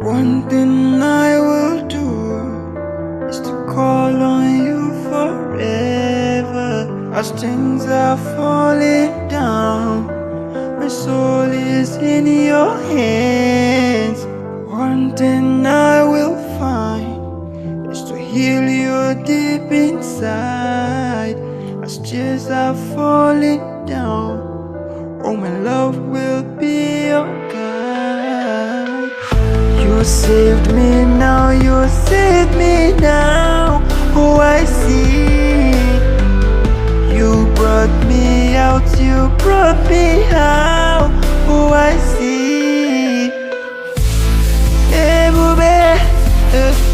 One thing I will do is to call on you forever. As things are falling down, my soul is in your hands. One thing I will find is to heal you deep inside. As tears are falling down, oh, my love will be your guide. You saved me now, you saved me now. Oh, I see. You brought me out, you brought me out. Oh, I see. Ebube,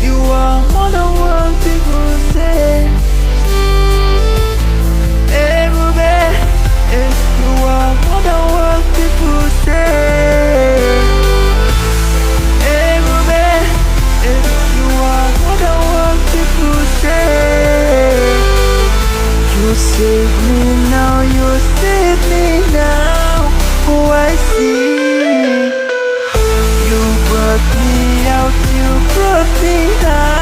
you are more than what people say. Ebube, you are more than what people say. Ebube, you are more than what people say. You save me now, you save me now. Oh, I see. You brought me out, you brought me out.